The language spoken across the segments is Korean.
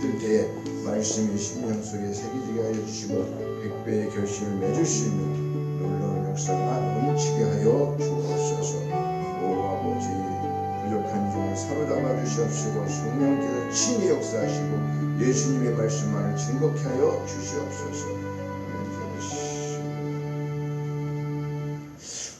붙들 때에 말씀이 심령 속에 새기게 하여 주시고 백배의 결실을 맺을 수 있는 놀라운 역사가 넘치게 하여 주옵소서. 오 아버지, 부족한 종을 사로잡아 주시옵시고 성령께서 친히 역사하시고 예수님의 말씀만을 증거케 하여 주시옵소서.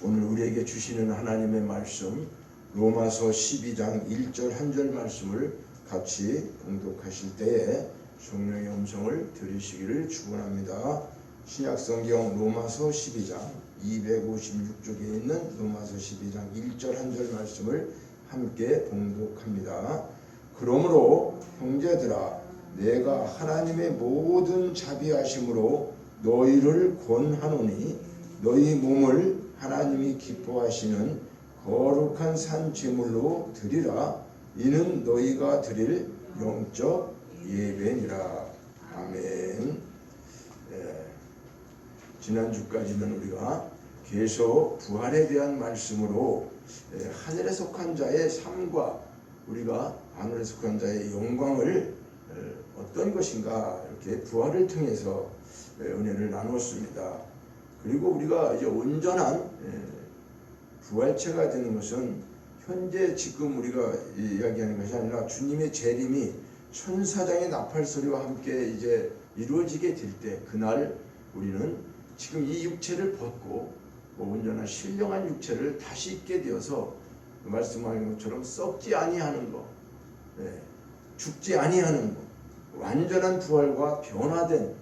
오늘 우리에게 주시는 하나님의 말씀 로마서 12장 1절 한 절 말씀을 같이 봉독하실 때에 성령의 음성을 들으시기를 축원합니다. 신약성경 로마서 12장 256쪽에 있는 로마서 12장 1절 한 절 말씀을 함께 봉독합니다. 그러므로 형제들아, 내가 하나님의 모든 자비하심으로 너희를 권하노니 너희 몸을 하나님이 기뻐하시는 거룩한 산 제물로 드리라. 이는 너희가 드릴 영적 예배니라. 아멘. 지난주까지는 우리가 계속 부활에 대한 말씀으로 하늘에 속한 자의 삶과 우리가 하늘에 속한 자의 영광을 어떤 것인가 이렇게 부활을 통해서 은혜를 나누었습니다. 그리고 우리가 이제 온전한 부활체가 되는 것은 현재 지금 우리가 이야기하는 것이 아니라 주님의 재림이 천사장의 나팔 소리와 함께 이제 이루어지게 될 때 그날 우리는 지금 이 육체를 벗고 온전한 신령한 육체를 다시 입게 되어서 말씀하신 것처럼 썩지 아니하는 것, 죽지 아니하는 것, 완전한 부활과 변화된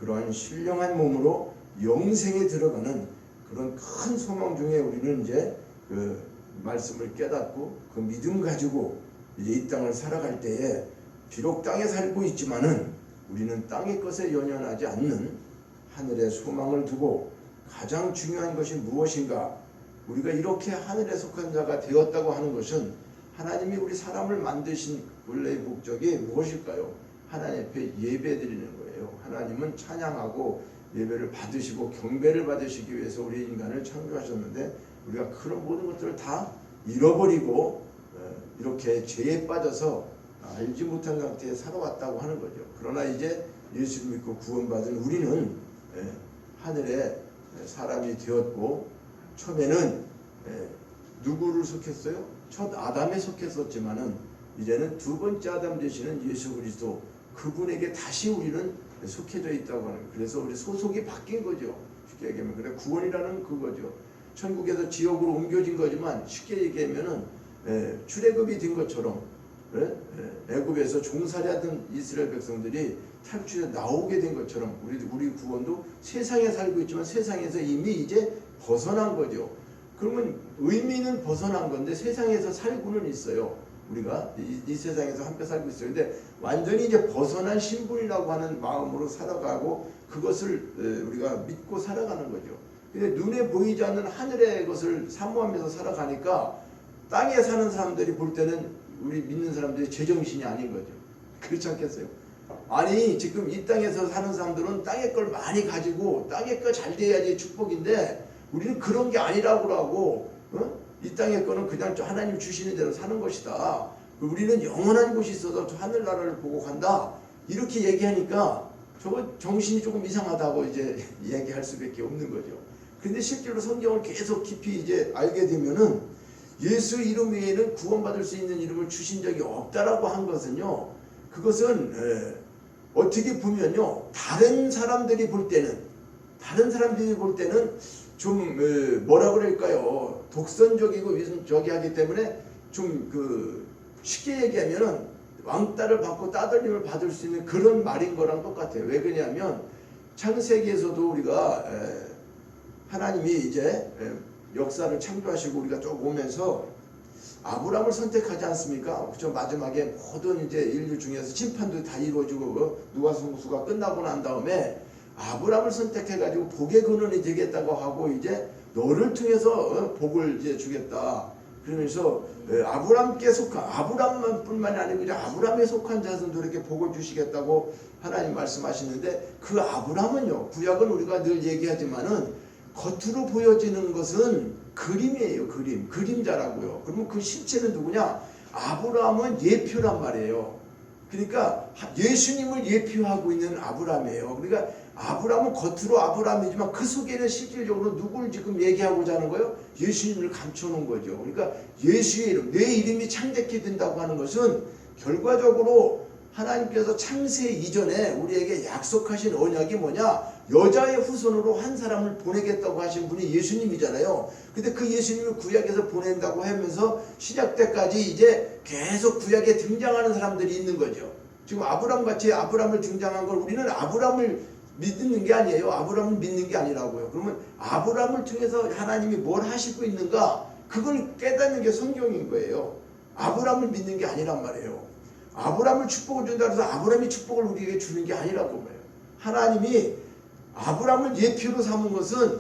그러한 신령한 몸으로 영생에 들어가는 그런 큰 소망 중에 우리는 이제 그 말씀을 깨닫고 그 믿음 가지고 이제 이 땅을 살아갈 때에 비록 땅에 살고 있지만은 우리는 땅의 것에 연연하지 않는 하늘의 소망을 두고 가장 중요한 것이 무엇인가? 우리가 이렇게 하늘에 속한 자가 되었다고 하는 것은 하나님이 우리 사람을 만드신 원래의 목적이 무엇일까요? 하나님 앞에 예배 드리는 거예요. 하나님은 찬양하고 예배를 받으시고 경배를 받으시기 위해서 우리 인간을 창조하셨는데 우리가 그런 모든 것들을 다 잃어버리고 이렇게 죄에 빠져서 알지 못한 상태에 살아왔다고 하는 거죠. 그러나 이제 예수를 믿고 구원받은 우리는 하늘에 사람이 되었고 처음에는 누구를 속했어요? 첫 아담에 속했었지만은 이제는 두 번째 아담 되시는 예수 그리스도 그분에게 다시 우리는 속해져 있다고 하는 거예요. 그래서 우리 소속이 바뀐 거죠. 쉽게 얘기하면 그래 구원이라는 그거죠. 천국에서 지옥으로 옮겨진 거지만 쉽게 얘기하면은 출애굽이 된 것처럼 애굽에서 종살이하던 이스라엘 백성들이 탈출해 나오게 된 것처럼 우리 구원도 세상에 살고 있지만 세상에서 이미 이제 벗어난 거죠. 그러면 의미는 벗어난 건데 세상에서 살고는 있어요. 우리가 이 세상에서 함께 살고 있어요. 근데 완전히 이제 벗어난 신분이라고 하는 마음으로 살아가고 그것을 우리가 믿고 살아가는 거죠. 근데 눈에 보이지 않는 하늘의 것을 사모하면서 살아가니까 땅에 사는 사람들이 볼 때는 우리 믿는 사람들이 제정신이 아닌 거죠. 그렇지 않겠어요? 아니 지금 이 땅에서 사는 사람들은 땅의 걸 많이 가지고 땅의 거 잘 돼야지 축복인데 우리는 그런 게 아니라고 하고 이 땅의 거는 그냥 하나님 주시는 대로 사는 것이다. 우리는 영원한 곳이 있어서 하늘나라를 보고 간다. 이렇게 얘기하니까 저거 정신이 조금 이상하다고 이제 얘기할 수밖에 없는 거죠. 근데 실제로 성경을 계속 깊이 이제 알게 되면은 예수 이름 외에는 구원받을 수 있는 이름을 주신 적이 없다라고 한 것은요. 그것은 어떻게 보면요. 다른 사람들이 볼 때는 좀 뭐라 그럴까요? 독선적이고 위선적이하기 때문에 좀 쉽게 얘기하면은 왕따를 받고 따돌림을 받을 수 있는 그런 말인 거랑 똑같아요. 왜 그러냐면 창세기에서도 우리가 하나님이 이제 역사를 창조하시고 우리가 쭉 오면서 아브람을 선택하지 않습니까? 저 마지막에 모든 이제 인류 중에서 심판도 다 이루어지고 누가 성수가 끝나고 난 다음에 아브람을 선택해가지고 복의 근원이 되겠다고 하고 이제 너를 통해서 복을 이제 주겠다. 그러면서 아브람께 속한 아브람뿐만이 아니고 이제 아브람에 속한 자손도 이렇게 복을 주시겠다고 하나님 말씀하시는데 그 아브람은요. 구약은 우리가 늘 얘기하지만은 겉으로 보여지는 것은 그림이에요. 그림자라고요. 그러면 그 실체는 누구냐? 아브람은 예표란 말이에요. 그러니까 예수님을 예표하고 있는 아브라함이에요. 그러니까 아브라함은 겉으로 아브라함이지만 그 속에는 실질적으로 누구를 지금 얘기하고자 하는 거예요? 예수님을 감춰놓은 거죠. 그러니까 예수의 이름, 내 이름이 창대케 된다고 하는 것은 결과적으로 하나님께서 창세 이전에 우리에게 약속하신 언약이 뭐냐? 여자의 후손으로 한 사람을 보내겠다고 하신 분이 예수님이잖아요. 근데 그 예수님을 구약에서 보낸다고 하면서 신약 때까지 이제 계속 구약에 등장하는 사람들이 있는 거죠. 지금 아브라함 같이 아브라함을 등장한 걸 우리는 아브라함을 믿는 게 아니에요. 아브라함을 믿는 게 아니라고요. 그러면 아브라함을 통해서 하나님이 뭘 하시고 있는가? 그걸 깨닫는 게 성경인 거예요. 아브라함을 믿는 게 아니란 말이에요. 아브라함을 축복을 준다 해서 아브라함이 축복을 우리에게 주는 게 아니라고 말해요. 하나님이 아브라함을 예표로 삼은 것은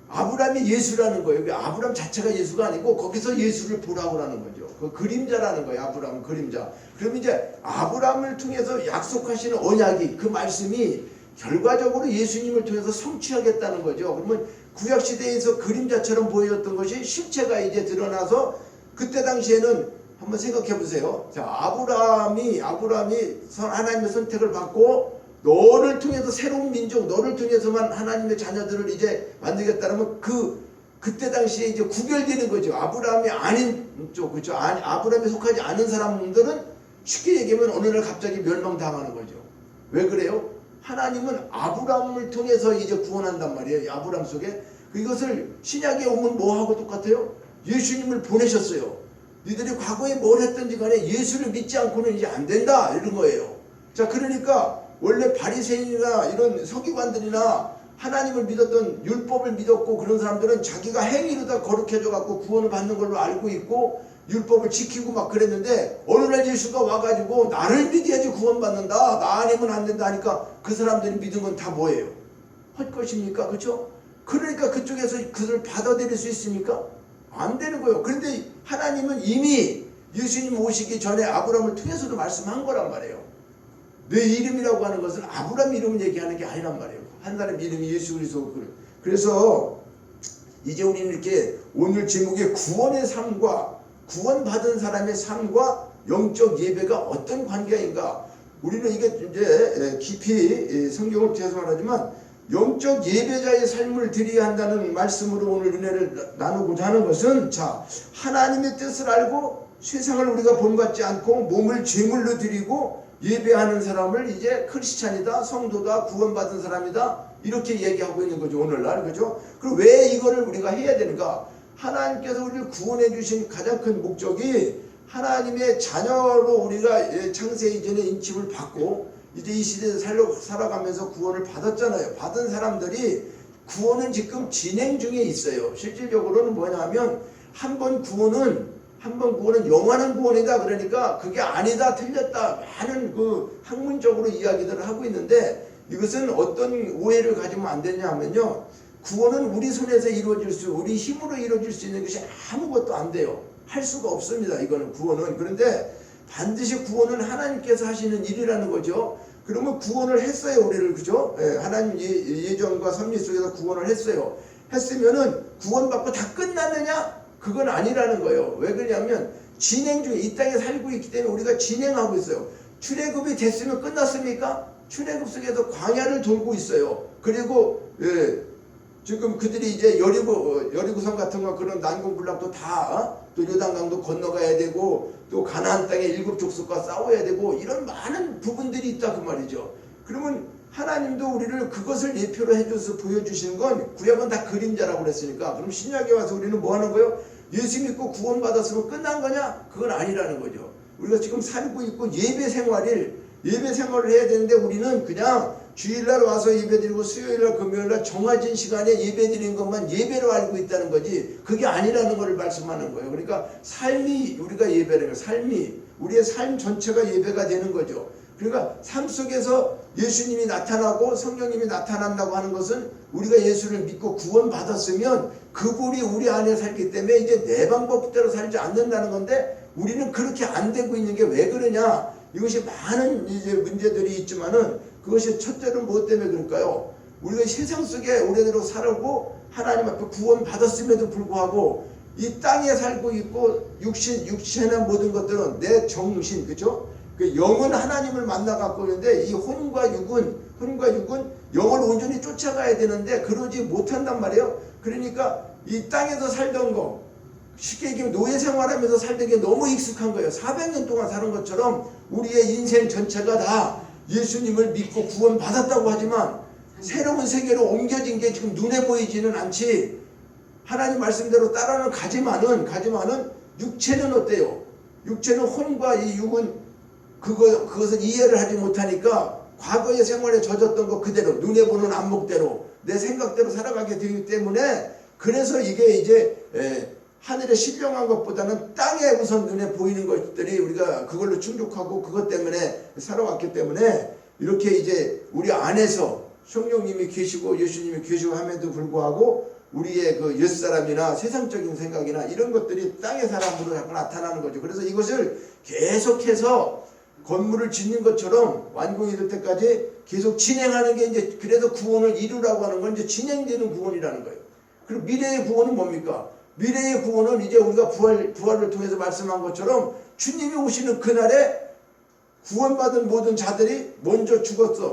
아브라함이 예수라는 거예요. 아브라함 자체가 예수가 아니고 거기서 예수를 보라고 하는 거죠. 그 그림자라는 거예요. 아브라함은 그림자. 그럼 이제 아브라함을 통해서 약속하시는 언약이 그 말씀이 결과적으로 예수님을 통해서 성취하겠다는 거죠. 그러면 구약시대에서 그림자처럼 보여졌던 것이 실체가 이제 드러나서 그때 당시에는 한번 생각해 보세요. 자, 아브라함이 하나님의 선택을 받고 너를 통해서 새로운 민족, 너를 통해서만 하나님의 자녀들을 이제 만들겠다면 그때 당시에 이제 구별되는 거죠. 아브라함이 아닌 쪽, 그렇죠? 아브라함에 속하지 않은 사람들은 쉽게 얘기하면 어느 날 갑자기 멸망당하는 거죠. 왜 그래요? 하나님은 아브라함을 통해서 이제 구원한단 말이에요. 아브라함 속에. 이것을 신약에 오면 뭐하고 똑같아요? 예수님을 보내셨어요. 너희들이 과거에 뭘 했든지 간에 예수를 믿지 않고는 이제 안 된다 이런 거예요. 자, 그러니까 원래 바리새인이나 이런 서기관들이나 하나님을 믿었던 율법을 믿었고 그런 사람들은 자기가 행위로 다 거룩해져 갖고 구원을 받는 걸로 알고 있고 율법을 지키고 막 그랬는데 어느 날 예수가 와가지고 나를 믿어야지 구원받는다, 나 아니면 안 된다 하니까 그 사람들이 믿은 건 다 뭐예요? 헛것입니까? 그렇죠? 그러니까 그쪽에서 그걸 받아들일 수 있습니까? 안 되는 거예요. 그런데 하나님은 이미 예수님 오시기 전에 아브라함을 통해서도 말씀한 거란 말이에요. 내 이름이라고 하는 것은 아브라함 이름을 얘기하는 게 아니란 말이에요. 한 사람 이름이 예수 그리스도. 그래서 이제 우리는 이렇게 오늘 제목의 구원의 삶과 구원받은 사람의 삶과 영적 예배가 어떤 관계인가? 우리는 이게 이제 깊이 성경을 통해서 말하지만 영적 예배자의 삶을 드려야 한다는 말씀으로 오늘 은혜를 나누고자 하는 것은, 자, 하나님의 뜻을 알고 세상을 우리가 본받지 않고 몸을 제물로 드리고 예배하는 사람을 이제 크리스찬이다, 성도다, 구원받은 사람이다 이렇게 얘기하고 있는 거죠, 오늘날. 그죠? 그럼 왜 이거를 우리가 해야 되는가? 하나님께서 우리를 구원해 주신 가장 큰 목적이 하나님의 자녀로 우리가 창세 이전에 인침을 받고 이제 이 시대에 살아가면서 구원을 받았잖아요. 받은 사람들이 구원은 지금 진행 중에 있어요. 실질적으로는 뭐냐면 한 번 구원은 영원한 구원이다. 그러니까 그게 아니다, 틀렸다 많은 그 학문적으로 이야기들을 하고 있는데, 이것은 어떤 오해를 가지면 안 되냐 하면요, 구원은 우리 손에서 우리 힘으로 이루어질 수 있는 것이 아무것도 안 돼요. 할 수가 없습니다. 이거는 구원은. 그런데 반드시 구원은 하나님께서 하시는 일이라는 거죠. 그러면 구원을 했어요, 우리를. 그죠? 하나님 예정과 섭리 속에서 구원을 했어요. 했으면은 구원받고 다 끝났느냐? 그건 아니라는 거예요. 왜 그러냐면 진행 중에 이 땅에 살고 있기 때문에 우리가 진행하고 있어요. 출애굽이 됐으면 끝났습니까? 출애굽 속에서 광야를 돌고 있어요. 그리고 지금 그들이 이제 여리고성 같은 거 그런 난공불락도 다 또 요단강도 건너가야 되고 또 가나안 땅의 일곱 족속과 싸워야 되고 이런 많은 부분들이 있다 그 말이죠. 그러면 하나님도 우리를 그것을 예표로 해줘서 보여주시는 건, 구약은 다 그림자라고 그랬으니까, 그럼 신약에 와서 우리는 뭐 하는 거예요? 예수 믿고 구원받았으면 끝난 거냐? 그건 아니라는 거죠. 우리가 지금 살고 있고 예배 생활을 해야 되는데 우리는 그냥 주일날 와서 예배드리고 수요일날 금요일날 정해진 시간에 예배드리는 것만 예배로 알고 있다는 거지, 그게 아니라는 것을 말씀하는 거예요. 그러니까 삶이 우리가 예배라는 거예요. 우리의 삶 전체가 예배가 되는 거죠. 그러니까 삶 속에서 예수님이 나타나고 성령님이 나타난다고 하는 것은 우리가 예수를 믿고 구원받았으면 그분이 우리 안에 살기 때문에 이제 내 방법대로 살지 않는다는 건데, 우리는 그렇게 안 되고 있는 게 왜 그러냐? 이것이 많은 이제 문제들이 있지만은, 그것이 첫째는 무엇 때문에 그럴까요? 우리가 세상 속에 오래도록 살고 하나님 앞에 구원받았음에도 불구하고 이 땅에 살고 있고 육체나 모든 것들은 내 정신, 그죠? 그 영은 하나님을 만나갖고 있는데 이 혼과 육은 영을 온전히 쫓아가야 되는데 그러지 못한단 말이에요. 그러니까 이 땅에서 살던 거 쉽게 얘기하면 노예 생활하면서 살던 게 너무 익숙한 거예요. 400년 동안 사는 것처럼 우리의 인생 전체가 다 예수님을 믿고 구원 받았다고 하지만 새로운 세계로 옮겨진 게 지금 눈에 보이지는 않지. 하나님 말씀대로 따라는 가지만은 육체는 어때요? 육체는 혼과 이 육은 그것을 이해를 하지 못하니까 과거의 생활에 젖었던 것 그대로 눈에 보는 안목대로 내 생각대로 살아가게 되기 때문에 그래서 이게 이제 하늘에 신령한 것보다는 땅에 우선 눈에 보이는 것들이 우리가 그걸로 충족하고 그것 때문에 살아왔기 때문에 이렇게 이제 우리 안에서 성령님이 계시고 예수님이 계시고 함에도 불구하고 우리의 그 옛사람이나 세상적인 생각이나 이런 것들이 땅의 사람으로 자꾸 나타나는 거죠. 그래서 이것을 계속해서 건물을 짓는 것처럼 완공이 될 때까지 계속 진행하는 게 이제 그래서 구원을 이루라고 하는 건 이제 진행되는 구원이라는 거예요. 그리고 미래의 구원은 뭡니까? 미래의 구원은 이제 우리가 부활을 통해서 말씀한 것처럼 주님이 오시는 그날에 구원받은 모든 자들이 먼저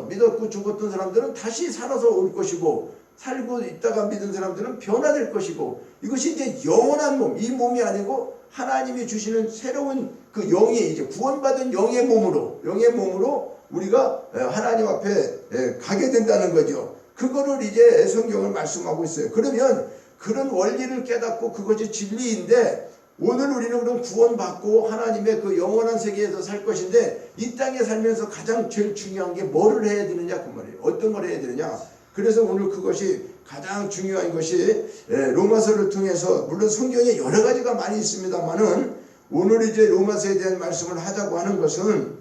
믿었고 죽었던 사람들은 다시 살아서 올 것이고 살고 있다가 믿은 사람들은 변화될 것이고 이것이 이제 영원한 몸, 이 몸이 아니고 하나님이 주시는 새로운 그 영이 이제 구원받은 영의 몸으로 우리가 하나님 앞에 가게 된다는 거죠. 그거를 이제 성경을 말씀하고 있어요. 그러면 그런 원리를 깨닫고 그것이 진리인데 오늘 우리는 그럼 구원받고 하나님의 그 영원한 세계에서 살 것인데 이 땅에 살면서 가장 제일 중요한 게 뭐를 해야 되느냐 그 말이에요. 어떤 걸 해야 되느냐. 그래서 오늘 그것이 가장 중요한 것이 로마서를 통해서 물론 성경에 여러 가지가 많이 있습니다만은 오늘 이제 로마서에 대한 말씀을 하자고 하는 것은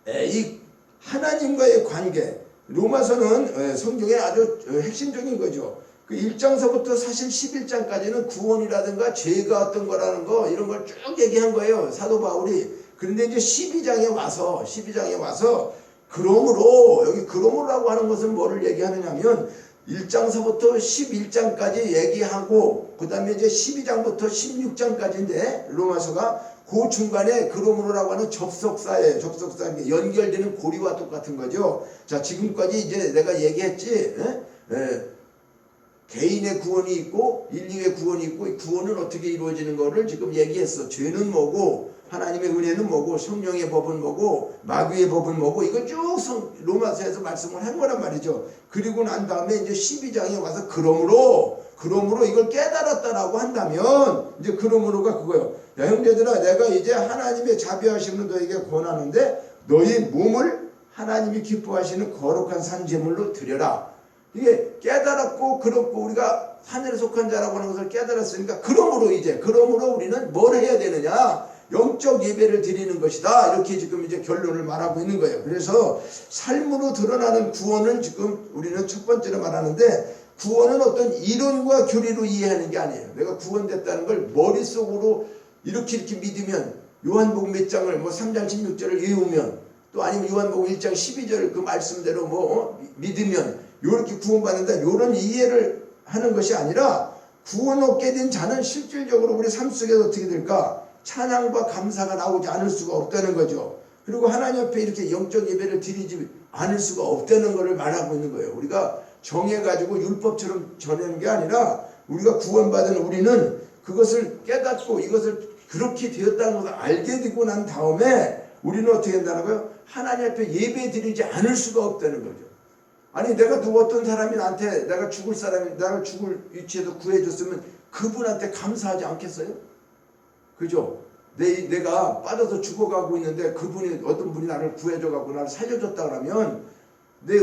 이 하나님과의 관계 로마서는 성경의 아주 핵심적인 거죠. 그 1장서부터 사실 11장까지는 구원이라든가 죄가 어떤 거라는 거 이런 걸 쭉 얘기한 거예요. 사도 바울이. 그런데 이제 12장에 와서 그러므로 여기 그러므로라고 하는 것은 뭐를 얘기하느냐면 1장서부터 11장까지 얘기하고 그 다음에 이제 12장부터 16장까지인데 로마서가 그 중간에 그러므로라고 하는 접속사예요. 접속사 연결되는 고리와 똑같은 거죠. 자 지금까지 이제 내가 얘기했지. 개인의 구원이 있고 인류의 구원이 있고 이 구원은 어떻게 이루어지는 거를 지금 얘기했어. 죄는 뭐고 하나님의 은혜는 뭐고 성령의 법은 뭐고 마귀의 법은 뭐고 이거 쭉 로마서에서 말씀을 한 거란 말이죠. 그리고 난 다음에 이제 12장에 와서 그러므로 이걸 깨달았다라고 한다면 이제 그러므로가 그거예요. 야 형제들아 내가 이제 하나님의 자비하심을 너에게 권하는데 너희 몸을 하나님이 기뻐하시는 거룩한 산제물로 드려라. 이게 깨달았고 그렇고 우리가 하늘에 속한 자라고 하는 것을 깨달았으니까 그러므로 우리는 뭘 해야 되느냐? 영적 예배를 드리는 것이다. 이렇게 지금 이제 결론을 말하고 있는 거예요. 그래서 삶으로 드러나는 구원을 지금 우리는 첫 번째로 말하는데 구원은 어떤 이론과 교리로 이해하는 게 아니에요. 내가 구원됐다는 걸 머릿속으로 이렇게 믿으면 요한복음 몇 장을 3장 16절을 외우면 또 아니면 요한복음 1장 12절 그 말씀대로 믿으면 이렇게 구원받는다. 이런 이해를 하는 것이 아니라 구원 얻게 된 자는 실질적으로 우리 삶 속에서 어떻게 될까? 찬양과 감사가 나오지 않을 수가 없다는 거죠. 그리고 하나님 앞에 이렇게 영적 예배를 드리지 않을 수가 없다는 것을 말하고 있는 거예요. 우리가 정해가지고 율법처럼 전하는 게 아니라 우리가 구원받은 우리는 그것을 깨닫고 이것을 그렇게 되었다는 것을 알게 되고 난 다음에 우리는 어떻게 된다는 거예요? 하나님 앞에 예배 드리지 않을 수가 없다는 거죠. 아니 내가 어떤 사람이 나한테 내가 죽을 위치에서 구해줬으면 그분한테 감사하지 않겠어요? 그죠? 내가 빠져서 죽어가고 있는데 어떤 분이 나를 구해줘가고 나를 살려줬다 그러면 내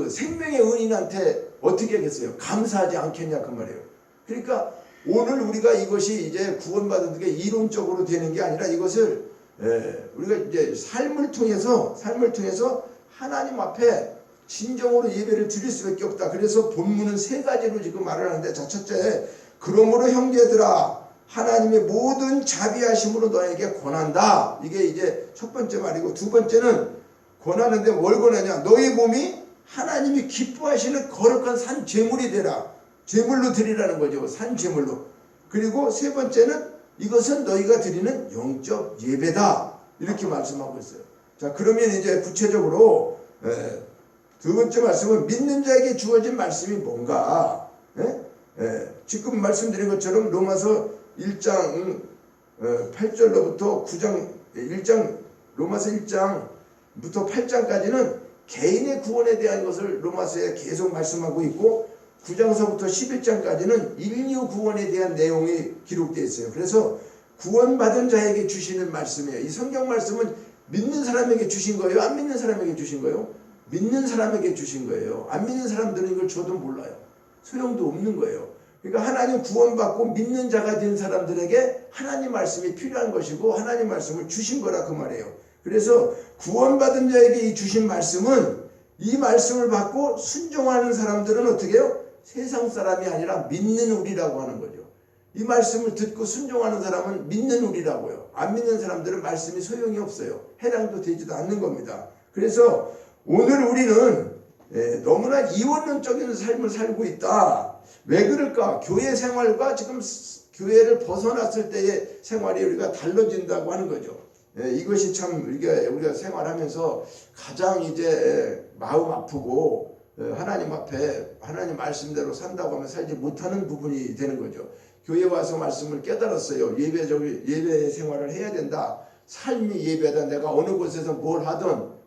생명의 은인한테 어떻게 하겠어요? 감사하지 않겠냐 그 말이에요. 그러니까 오늘 우리가 이것이 이제 구원받은 게 이론적으로 되는 게 아니라 이것을 우리가 이제 삶을 통해서 하나님 앞에 진정으로 예배를 드릴 수밖에 없다. 그래서 본문은 세 가지로 지금 말을 하는데 자 첫째 그러므로 형제들아 하나님의 모든 자비하심으로 너에게 권한다. 이게 이제 첫 번째 말이고 두 번째는 권하는데 뭘 권하냐? 너희 몸이 하나님이 기뻐하시는 거룩한 산 제물이 되라. 제물로 드리라는 거죠. 산 제물로. 그리고 세 번째는 이것은 너희가 드리는 영적 예배다. 이렇게 말씀하고 있어요. 자, 그러면 이제 구체적으로 두 번째 말씀은 믿는 자에게 주어진 말씀이 뭔가? 지금 말씀드린 것처럼 로마서 1장 8절로부터 9장 1장 로마서 1장부터 8장까지는 개인의 구원에 대한 것을 로마서에 계속 말씀하고 있고 9장서부터 11장까지는 인류 구원에 대한 내용이 기록되어 있어요. 그래서 구원받은 자에게 주시는 말씀이에요. 이 성경 말씀은 믿는 사람에게 주신 거예요? 안 믿는 사람에게 주신 거예요? 믿는 사람에게 주신 거예요. 안 믿는 사람들은 이걸 줘도 몰라요. 소용도 없는 거예요. 그러니까 하나님 구원받고 믿는 자가 된 사람들에게 하나님 말씀이 필요한 것이고 하나님 말씀을 주신 거라 그 말이에요. 그래서 구원받은 자에게 이 주신 말씀은 이 말씀을 받고 순종하는 사람들은 어떻게 해요? 세상 사람이 아니라 믿는 우리라고 하는 거죠. 이 말씀을 듣고 순종하는 사람은 믿는 우리라고요. 안 믿는 사람들은 말씀이 소용이 없어요. 해당도 되지도 않는 겁니다. 그래서 오늘 우리는 너무나 이원론적인 삶을 살고 있다. 왜 그럴까? 교회 생활과 지금 교회를 벗어났을 때의 생활이 우리가 달라진다고 하는 거죠. 이것이 참 우리가 생활하면서 가장 이제 마음 아프고 하나님 앞에 하나님 말씀대로 산다고 하면 살지 못하는 부분이 되는 거죠. 교회 와서 말씀을 깨달았어요. 예배 생활을 해야 된다. 삶이 예배다. 내가 어느 곳에서 뭘 하든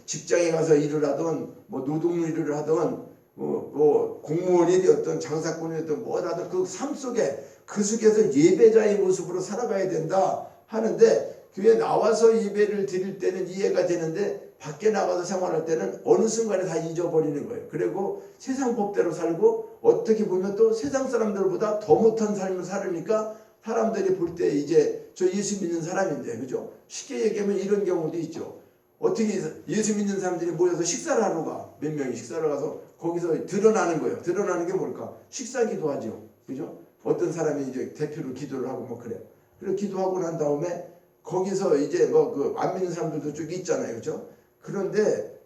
직장에 가서 일을 하든 뭐 노동 일을 하든 뭐 공무원이 되었든 장사꾼이 되었든 뭘 하든 그 삶 속에 그 속에서 예배자의 모습으로 살아가야 된다 하는데 교회 나와서 예배를 드릴 때는 이해가 되는데 밖에 나가서 생활할 때는 어느 순간에 다 잊어버리는 거예요. 그리고 세상 법대로 살고 어떻게 보면 또 세상 사람들보다 더 못한 삶을 살으니까 사람들이 볼 때 이제 저 예수 믿는 사람인데, 그죠? 쉽게 얘기하면 이런 경우도 있죠. 어떻게 예수 믿는 사람들이 모여서 식사를 하러 가. 몇 명이 식사를 가서 거기서 드러나는 거예요. 드러나는 게 뭘까? 식사 기도하죠. 그죠? 어떤 사람이 이제 대표로 기도를 하고 뭐 그래요. 그리고 기도하고 난 다음에 거기서 이제 뭐 그 안 믿는 사람들도 쭉 있잖아요. 그죠? 그런데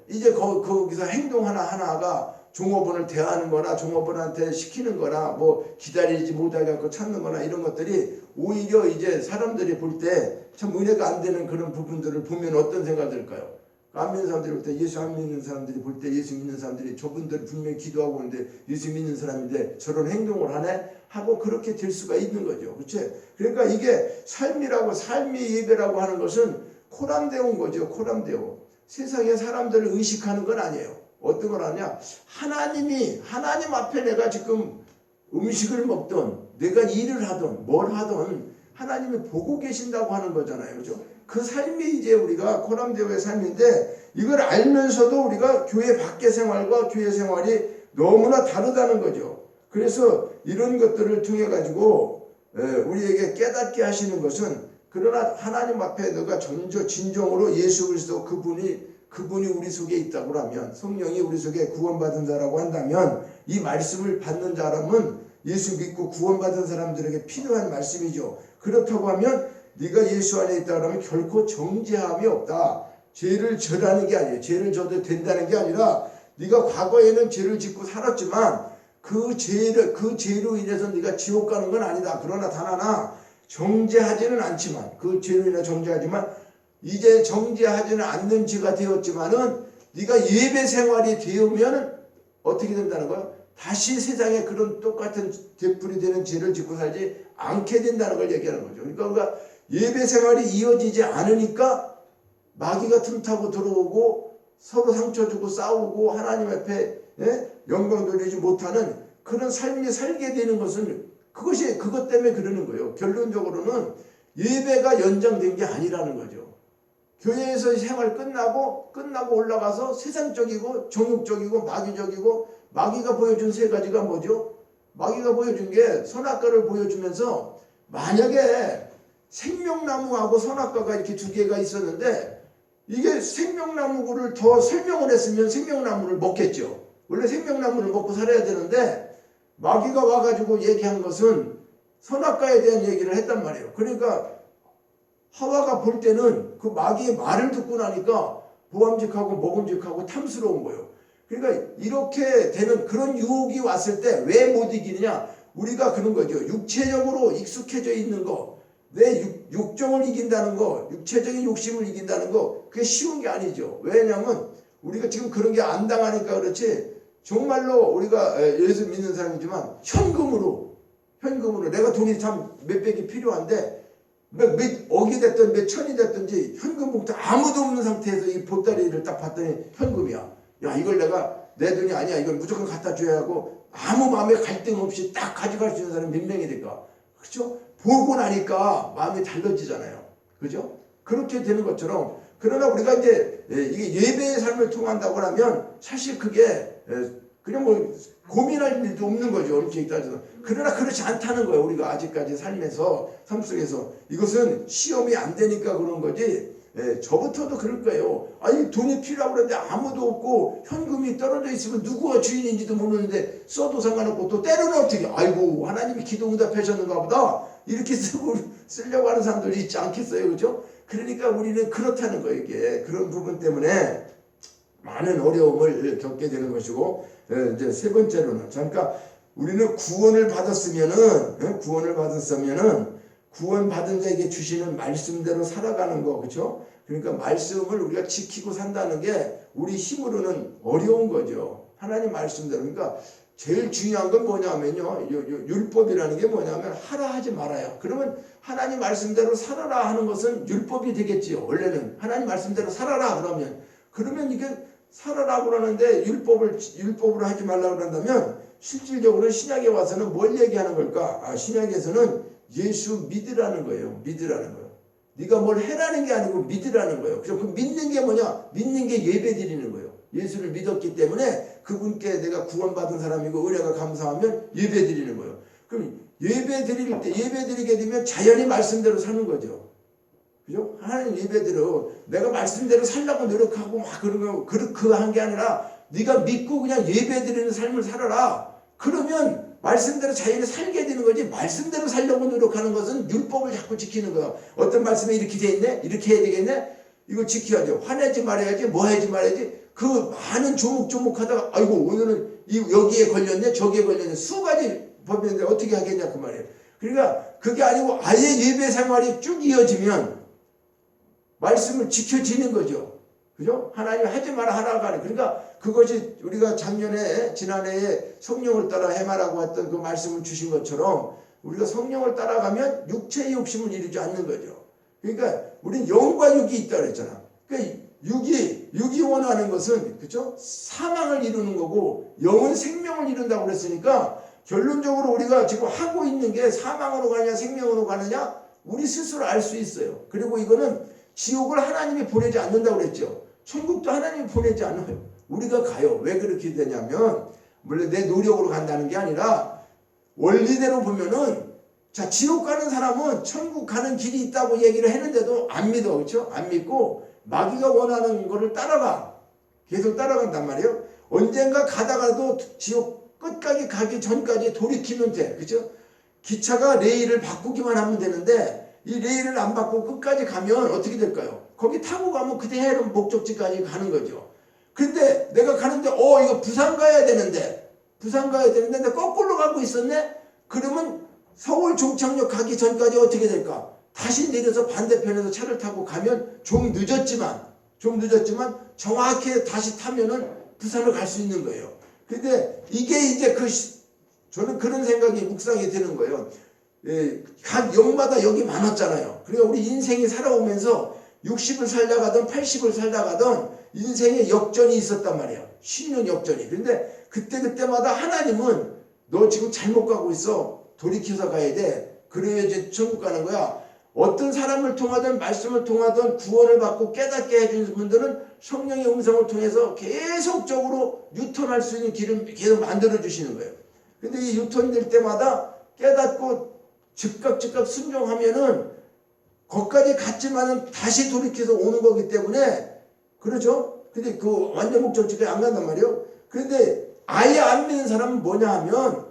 이제 거기서 행동 하나하나가 종업원을 대하는 거나 종업원한테 시키는 거나 뭐 기다리지 못하게 하고 찾는 거나 이런 것들이 오히려 이제 사람들이 볼 때 참 은혜가 안 되는 그런 부분들을 보면 어떤 생각이 들까요? 안 믿는 사람들이 볼 때 예수 안 믿는 사람들이 볼 때 예수 믿는 사람들이 저분들 분명히 기도하고 있는데 예수 믿는 사람인데 저런 행동을 하네? 하고 그렇게 될 수가 있는 거죠. 그렇지? 그러니까 이게 삶의 예배라고 하는 것은 코람데오인 거죠. 코람데오. 세상의 사람들을 의식하는 건 아니에요. 어떤 걸 하냐? 하나님 앞에 내가 지금 음식을 먹든 내가 일을 하든 뭘 하든 하나님이 보고 계신다고 하는 거잖아요. 그죠? 그 삶이 이제 우리가 코람데오의 삶인데 이걸 알면서도 우리가 교회 밖의 생활과 교회 생활이 너무나 다르다는 거죠. 그래서 이런 것들을 통해 가지고 우리에게 깨닫게 하시는 것은 그러나 하나님 앞에 너가 진정으로 예수 그리스도 그분이 우리 속에 있다고 하면 성령이 우리 속에 구원받은 자라고 한다면 이 말씀을 받는 사람은 예수 믿고 구원받은 사람들에게 필요한 말씀이죠. 그렇다고 하면 네가 예수 안에 있다고 하면 결코 정죄함이 없다. 죄를 져라는 게 아니에요. 죄를 져도 된다는 게 아니라 네가 과거에는 죄를 짓고 살았지만 그 죄로 인해서 네가 지옥 가는 건 아니다. 그러나 단 하나 정죄하지는 않지만 그 죄로 인해 정죄하지만 이제 정죄하지는 않는 죄가 되었지만은 네가 예배 생활이 되면 어떻게 된다는 거야? 다시 세상에 그런 똑같은 되풀이 되는 죄를 짓고 살지 않게 된다는 걸 얘기하는 거죠. 그러니까 우리가 예배 생활이 이어지지 않으니까 마귀가 틈타고 들어오고 서로 상처 주고 싸우고 하나님 앞에 영광 돌리지 못하는 그런 삶이 살게 되는 것은 그것 때문에 그러는 거예요. 결론적으로는 예배가 연장된 게 아니라는 거죠. 교회에서 생활 끝나고 올라가서 세상적이고 정욕적이고 마귀적이고 마귀가 보여준 세 가지가 뭐죠? 마귀가 보여준 게 선악과를 보여주면서 만약에 생명나무하고 선악과가 이렇게 두 개가 있었는데 이게 생명나무를 더 설명을 했으면 생명나무를 먹겠죠. 원래 생명나무를 먹고 살아야 되는데 마귀가 와가지고 얘기한 것은 선악과에 대한 얘기를 했단 말이에요. 그러니까 하와가 볼 때는 그 마귀의 말을 듣고 나니까 보암직하고 먹음직하고 탐스러운 거예요. 그러니까 이렇게 되는 그런 유혹이 왔을 때 왜 못 이기느냐? 우리가 그런 거죠. 육체적으로 익숙해져 있는 거, 내 육정을 이긴다는 거, 육체적인 욕심을 이긴다는 거, 그게 쉬운 게 아니죠. 왜냐하면 우리가 지금 그런 게 안 당하니까 그렇지, 정말로 우리가 예수 믿는 사람이지만 현금으로 내가 돈이 참 몇백이 필요한데 몇 억이 됐든 몇 천이 됐든지 현금 봉투 아무도 없는 상태에서 이 보따리를 딱 봤더니 현금이야. 야, 이걸 내가 내 돈이 아니야, 이걸 무조건 갖다 줘야 하고 아무 마음에 갈등 없이 딱 가져갈 수 있는 사람이 몇 명이 될까? 그렇죠? 보고 나니까 마음이 달라지잖아요. 그죠? 그렇게 되는 것처럼, 그러나 우리가 이제 이게 예배의 삶을 통한다고 하면 사실 그게 그냥 뭐 고민할 일도 없는 거죠. 엄청히 따져서. 그러나 그렇지 않다는 거예요. 우리가 아직까지 삶에서, 삶 속에서. 이것은 시험이 안 되니까 그런 거지, 저부터도 그럴 거예요. 아니, 돈이 필요하고 그러는데 아무도 없고 현금이 떨어져 있으면 누구가 주인인지도 모르는데 써도 상관없고, 또 때로는 어떻게, 아이고, 하나님이 기도 응답하셨는가 보다, 이렇게 쓰려고 하는 사람들이 있지 않겠어요. 그죠? 그러니까 우리는 그렇다는 거예요. 이게 그런 부분 때문에 많은 어려움을 겪게 되는 것이고, 이제 세 번째로는, 그러니까 우리는 구원을 받았으면은 구원받은 자에게 주시는 말씀대로 살아가는 거, 그렇죠? 그러니까 말씀을 우리가 지키고 산다는 게 우리 힘으로는 어려운 거죠. 하나님 말씀대로. 그러니까 제일 중요한 건 뭐냐면요, 율법이라는 게 뭐냐면 하라 하지 말아요. 그러면 하나님 말씀대로 살아라 하는 것은 율법이 되겠지요. 원래는 하나님 말씀대로 살아라 그러면 이게 살아라 그러는데 율법으로 하지 말라고 그런다면 실질적으로 신약에 와서는 뭘 얘기하는 걸까? 신약에서는 예수 믿으라는 거예요. 믿으라는 거예요. 네가 뭘 해라는 게 아니고 믿으라는 거예요. 그래서 그 믿는 게 뭐냐? 믿는 게 예배 드리는 거예요. 예수를 믿었기 때문에 그분께 내가 구원받은 사람이고 은혜가 감사하면 예배 드리는 거예요. 그럼 예배 드리게 되면 자연히 말씀대로 사는 거죠. 그죠? 하나님 예배대로 내가 말씀대로 살려고 노력하고 막 그런 거 한 게 아니라 네가 믿고 그냥 예배 드리는 삶을 살아라. 그러면 말씀대로 자연히 살게 되는 거지, 말씀대로 살려고 노력하는 것은 율법을 자꾸 지키는 거야. 어떤 말씀에 이렇게 돼 있네? 이렇게 해야 되겠네? 이거 지켜야죠. 화내지 말아야지, 뭐 하지 말아야지. 그 많은 조목조목 하다가 아이고 오늘은 여기에 걸렸네, 저기에 걸렸네, 수가지 법인데 어떻게 하겠냐 그 말이에요. 그러니까 그게 아니고 아예 예배 생활이 쭉 이어지면 말씀을 지켜지는 거죠. 그죠? 하나님 하지 마라 하라가 아니에요. 그러니까 그것이 우리가 지난해에 성령을 따라 해마라고 했던 그 말씀을 주신 것처럼 우리가 성령을 따라가면 육체의 욕심을 이루지 않는 거죠. 그러니까 우리는 영과 육이 있다 그랬잖아. 그러니까 육이 원하는 것은, 그죠? 사망을 이루는 거고 영은 생명을 이룬다고 그랬으니까 결론적으로 우리가 지금 하고 있는 게 사망으로 가느냐 생명으로 가느냐 우리 스스로 알 수 있어요. 그리고 이거는 지옥을 하나님이 보내지 않는다고 그랬죠. 천국도 하나님이 보내지 않아요. 우리가 가요. 왜 그렇게 되냐면 물론 내 노력으로 간다는 게 아니라 원리대로 보면은, 자, 지옥 가는 사람은 천국 가는 길이 있다고 얘기를 했는데도 안 믿어. 그렇죠? 안 믿고 마귀가 원하는 거를 따라가. 계속 따라간단 말이에요. 언젠가 가다가도 지옥 끝까지 가기 전까지 돌이키면 돼. 그렇죠? 기차가 레일을 바꾸기만 하면 되는데 이 레일을 안 바꾸고 끝까지 가면 어떻게 될까요? 거기 타고 가면 그대로 목적지까지 가는 거죠. 근데 내가 가는데 이거 부산 가야 되는데 나 거꾸로 가고 있었네? 그러면 서울 종착역 가기 전까지 어떻게 될까? 다시 내려서 반대편에서 차를 타고 가면 좀 늦었지만 정확히 다시 타면은 부산을 갈 수 있는 거예요. 근데 이게 이제 저는 그런 생각이 묵상이 되는 거예요. 각 역마다 역이 많았잖아요. 그러니까 우리 인생이 살아오면서 60을 살다 가던 80을 살다 가던 인생의 역전이 있었단 말이에요. 쉬는 역전이. 그런데 그때마다 하나님은 너 지금 잘못 가고 있어. 돌이켜서 가야 돼. 그래야지 천국 가는 거야. 어떤 사람을 통하든 말씀을 통하든 구원을 받고 깨닫게 해주는 분들은 성령의 음성을 통해서 계속적으로 유턴할 수 있는 길을 계속 만들어 주시는 거예요. 근데 이 유턴될 때마다 깨닫고 즉각 순종하면은 거기까지 갔지만은 다시 돌이켜서 오는 거기 때문에, 그렇죠? 근데 그 완전 목적지까지 안 간단 말이에요. 그런데 아예 안 믿는 사람은 뭐냐 하면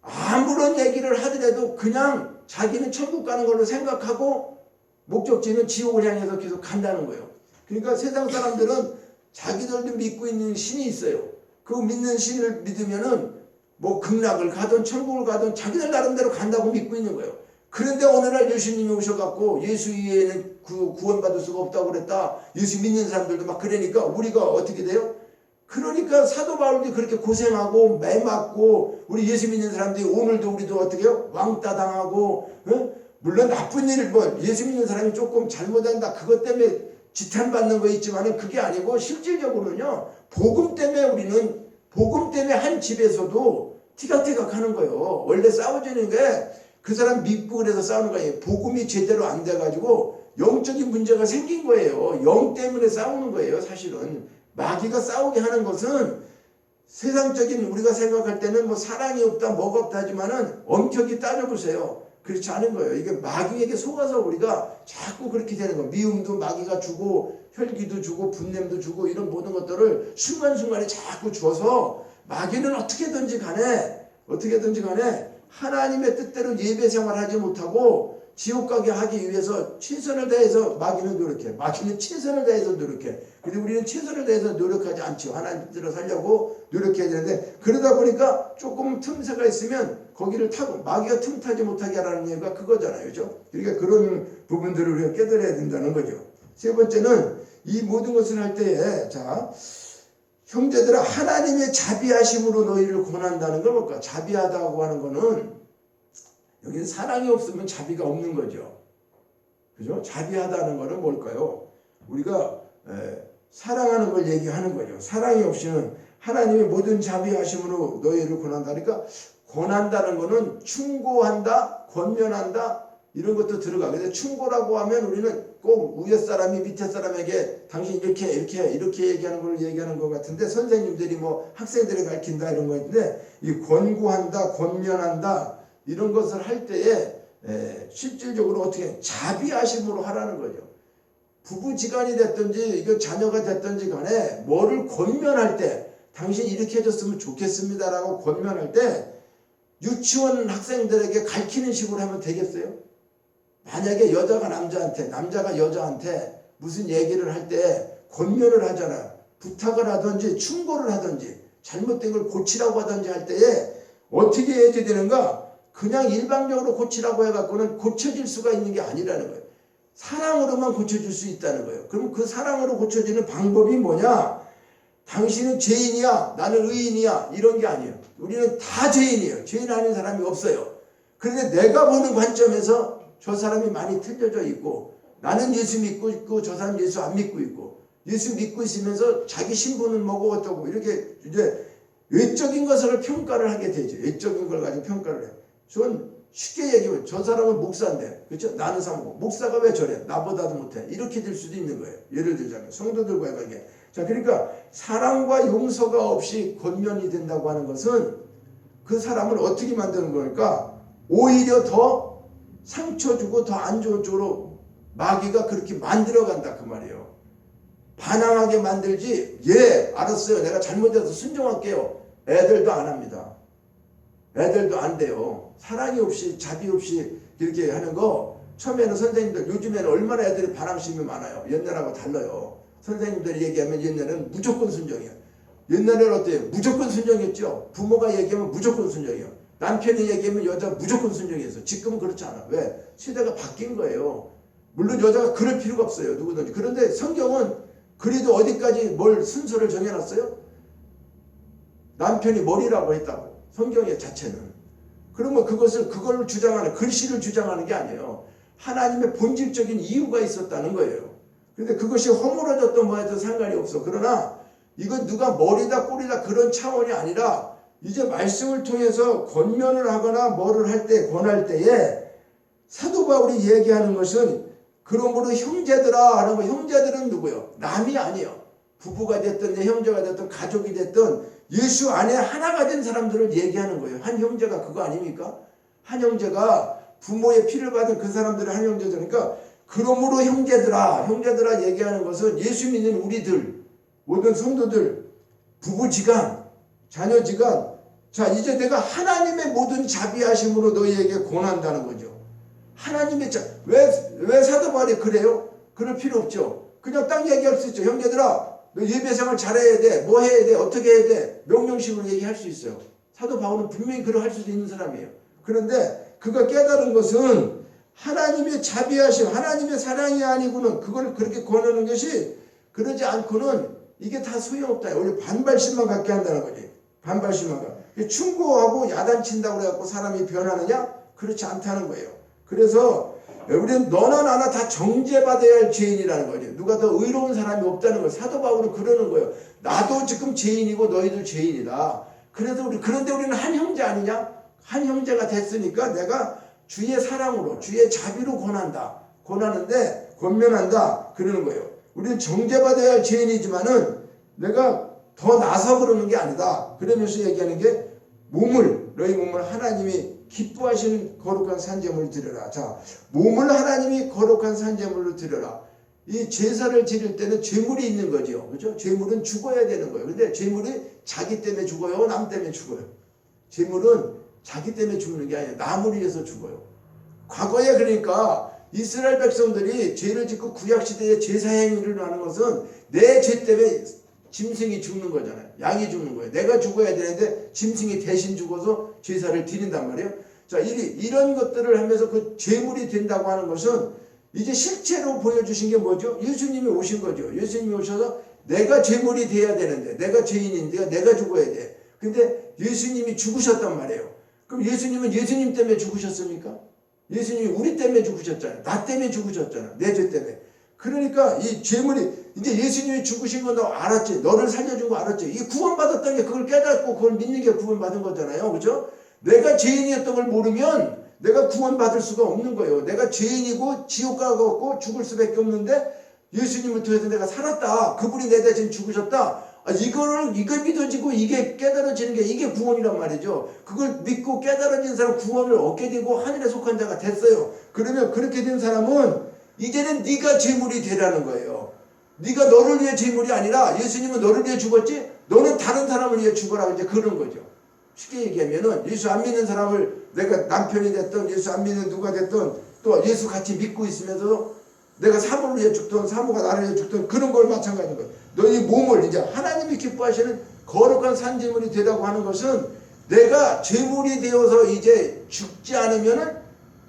아무런 얘기를 하더라도 그냥 자기는 천국 가는 걸로 생각하고 목적지는 지옥을 향해서 계속 간다는 거예요. 그러니까 세상 사람들은 자기들도 믿고 있는 신이 있어요. 그 믿는 신을 믿으면은 뭐 극락을 가든 천국을 가든 자기들 나름대로 간다고 믿고 있는 거예요. 그런데 어느 날 예수님이 오셔갖고 예수 이외에는 구원받을 수가 없다고 그랬다. 예수 믿는 사람들도 막 그러니까 우리가 어떻게 돼요? 그러니까 사도 바울도 그렇게 고생하고 매 맞고 우리 예수 믿는 사람들이 오늘도 우리도 어떻게 해요? 왕따 당하고 물론 나쁜 일 뭐 예수 믿는 사람이 조금 잘못한다 그것 때문에 지탄받는 거 있지만은 그게 아니고 실질적으로는요 복음 때문에 우리는 복음 때문에 한 집에서도 티격태격 하는 거예요. 원래 싸워지는 게 그 사람 믿고 그래서 싸우는 거예요. 복음이 제대로 안 돼가지고 영적인 문제가 생긴 거예요. 영 때문에 싸우는 거예요. 사실은 마귀가 싸우게 하는 것은 세상적인 우리가 생각할 때는 뭐 사랑이 없다 뭐가 없다 하지만은 엄격히 따져보세요. 그렇지 않은 거예요. 이게 마귀에게 속아서 우리가 자꾸 그렇게 되는 거예요. 미움도 마귀가 주고 혈기도 주고 분냄도 주고 이런 모든 것들을 순간순간에 자꾸 줘서 마귀는 어떻게든지 간에 하나님의 뜻대로 예배 생활하지 못하고 지옥 가게 하기 위해서 최선을 다해서 마귀는 노력해. 마귀는 최선을 다해서 노력해. 근데 우리는 최선을 다해서 노력하지 않죠. 하나님 뜻대로 살려고 노력해야 되는데 그러다 보니까 조금 틈새가 있으면 거기를 타고 마귀가 틈 타지 못하게 하라는 얘기가 그거잖아요. 그죠? 그러니까 그런 부분들을 우리가 깨달아야 된다는 거죠. 세 번째는 이 모든 것을 할 때에 자 형제들아 하나님의 자비하심으로 너희를 권한다는 걸 볼까? 자비하다고 하는 거는 여기는 사랑이 없으면 자비가 없는 거죠. 그죠? 자비하다는 거는 뭘까요? 우리가 사랑하는 걸 얘기하는 거죠. 사랑이 없이는 하나님의 모든 자비하심으로 너희를 권한다니까 권한다는 거는 충고한다, 권면한다 이런 것도 들어가. 근데 충고라고 하면 우리는 꼭 위에 사람이 밑에 사람에게 당신 이렇게 얘기하는 걸 얘기하는 것 같은데 선생님들이 뭐 학생들을 가르친다 이런 거 있는데 이 권고한다, 권면한다 이런 것을 할 때에 실질적으로 어떻게 자비하심으로 하라는 거죠. 부부지간이 됐든지 이거 자녀가 됐든지 간에 뭐를 권면할 때 당신 이렇게 해줬으면 좋겠습니다라고 권면할 때 유치원 학생들에게 가르치는 식으로 하면 되겠어요? 만약에 여자가 남자한테 남자가 여자한테 무슨 얘기를 할 때 권면을 하잖아. 부탁을 하든지 충고를 하든지 잘못된 걸 고치라고 하든지 할 때에 어떻게 해야 되는가? 그냥 일방적으로 고치라고 해갖고는 고쳐질 수가 있는 게 아니라는 거예요. 사랑으로만 고쳐질 수 있다는 거예요. 그럼 그 사랑으로 고쳐지는 방법이 뭐냐? 당신은 죄인이야 나는 의인이야 이런 게 아니에요. 우리는 다 죄인이에요. 죄인 아닌 사람이 없어요. 그런데 내가 보는 관점에서 저 사람이 많이 틀려져 있고 나는 예수 믿고 있고 저 사람 예수 안 믿고 있고 예수 믿고 있으면서 자기 신분은 뭐고 어떠고 이렇게 이제 외적인 것을 평가를 하게 되죠. 외적인 걸 가지고 평가를 해요. 전 쉽게 얘기하면 저 사람은 목사인데 그렇죠? 나는 사모고 목사가 왜 저래? 나보다도 못해. 이렇게 될 수도 있는 거예요. 예를 들자면 성도들과의 관계. 자 그러니까 사랑과 용서가 없이 권면이 된다고 하는 것은 그 사람을 어떻게 만드는 거니까 오히려 더 상처 주고 더 안 좋은 쪽으로 마귀가 그렇게 만들어간다 그 말이에요. 반항하게 만들지 예 알았어요 내가 잘못해서 순종할게요. 애들도 안 합니다. 애들도 안 돼요. 사랑이 없이 자비 없이 이렇게 하는 거 처음에는 선생님들 요즘에는 얼마나 애들이 반항심이 많아요. 옛날하고 달라요. 선생님들이 얘기하면 옛날에는 무조건 순종이에요. 옛날에는 어때요? 무조건 순종했죠. 부모가 얘기하면 무조건 순종이에요. 남편이 얘기하면 여자 무조건 순종해서 지금은 그렇지 않아. 왜? 시대가 바뀐 거예요. 물론 여자가 그럴 필요가 없어요. 누구든지. 그런데 성경은 그래도 어디까지 뭘 순서를 정해놨어요? 남편이 머리라고 했다고. 성경의 자체는. 그러면 그걸 주장하는 글씨를 주장하는 게 아니에요. 하나님의 본질적인 이유가 있었다는 거예요. 그런데 그것이 허물어졌던 뭐에도 상관이 없어. 그러나 이건 누가 머리다 꼬리다 그런 차원이 아니라 이제 말씀을 통해서 권면을 하거나 뭐를 할 때 권할 때에 사도 바울이 얘기하는 것은 그러므로 형제들아 하는 거. 형제들은 누구요? 남이 아니에요. 부부가 됐든 내 형제가 됐든 가족이 됐든 예수 안에 하나가 된 사람들을 얘기하는 거예요. 한 형제가 그거 아닙니까? 한 형제가 부모의 피를 받은 그 사람들이 한 형제니까 그러므로 형제들아 얘기하는 것은 예수 믿는 우리들 모든 성도들 부부지간 자녀지간 자 이제 내가 하나님의 모든 자비하심으로 너희에게 권한다는 거죠. 하나님의 왜 사도 바울이 그래요? 그럴 필요 없죠. 그냥 딱 얘기할 수 있죠. 형제들아 너 예배생활 잘해야 돼. 뭐 해야 돼. 어떻게 해야 돼. 명령식으로 얘기할 수 있어요. 사도 바울은 분명히 그걸 할 수도 있는 사람이에요. 그런데 그가 깨달은 것은 하나님의 자비하심, 하나님의 사랑이 아니고는 그걸 그렇게 권하는 것이 그러지 않고는 이게 다 소용없다. 우리 반발심만 갖게 한다는 거지. 반발심만 갖게. 충고하고 야단친다고 그래갖고 사람이 변하느냐? 그렇지 않다는 거예요. 그래서 우리는 너나 나나 다 정죄받아야 할 죄인이라는 거죠. 누가 더 의로운 사람이 없다는 거예요. 사도 바울은 그러는 거예요. 나도 지금 죄인이고 너희도 죄인이다. 그런데 우리는 한 형제 아니냐? 한 형제가 됐으니까 내가 주의 사랑으로 주의 자비로 권면한다 그러는 거예요. 우리는 정죄받아야 할 죄인이지만은 내가 더 나서 그러는 게 아니다. 그러면서 얘기하는 게 너희 몸을 하나님이 기뻐하시는 거룩한 산제물을 드려라. 자, 몸을 하나님이 거룩한 산제물로 드려라. 이 제사를 지낼 때는 죄물이 있는 거죠. 그렇죠? 죄물은 죽어야 되는 거예요. 근데 죄물이 자기 때문에 죽어요? 남 때문에 죽어요? 죄물은 자기 때문에 죽는 게 아니라 남을 위해서 죽어요. 과거에 그러니까 이스라엘 백성들이 죄를 짓고 구약시대에 제사행위를 하는 것은 내 죄 때문에 짐승이 죽는 거잖아요. 양이 죽는 거예요. 내가 죽어야 되는데 짐승이 대신 죽어서 제사를 드린단 말이에요. 자, 이런 것들을 하면서 그 제물이 된다고 하는 것은 이제 실제로 보여주신 게 뭐죠? 예수님이 오신 거죠. 예수님이 오셔서 내가 제물이 돼야 되는데 내가 죄인인데 내가 죽어야 돼. 근데 예수님이 죽으셨단 말이에요. 그럼 예수님은 예수님 때문에 죽으셨습니까? 예수님이 우리 때문에 죽으셨잖아요. 나 때문에 죽으셨잖아요. 내 죄 때문에. 그러니까 이 죄물이 이제 예수님이 죽으신 거 너 알았지? 너를 살려준 거 알았지? 이 구원받았다는 게 그걸 깨닫고 그걸 믿는 게 구원받은 거잖아요. 그죠? 내가 죄인이었던 걸 모르면 내가 구원받을 수가 없는 거예요. 내가 죄인이고 지옥 가고 죽을 수밖에 없는데 예수님을 통해서 내가 살았다. 그분이 내 대신 죽으셨다. 이걸 믿어지고 이게 깨달아지는 게 이게 구원이란 말이죠. 그걸 믿고 깨달아진 사람 구원을 얻게 되고 하늘에 속한 자가 됐어요. 그러면 그렇게 된 사람은 이제는 네가 제물이 되라는 거예요. 네가 너를 위해 제물이 아니라 예수님은 너를 위해 죽었지 너는 다른 사람을 위해 죽어라 이제 그런 거죠. 쉽게 얘기하면은 예수 안 믿는 사람을 내가 남편이 됐든 예수 안 믿는 누가 됐든 또 예수 같이 믿고 있으면서 내가 사모를 위해 죽든 사모가 나를 위해 죽든 그런 걸 마찬가지인 거예요. 너희 몸을 이제 하나님이 기뻐하시는 거룩한 산제물이 되라고 하는 것은 내가 제물이 되어서 이제 죽지 않으면은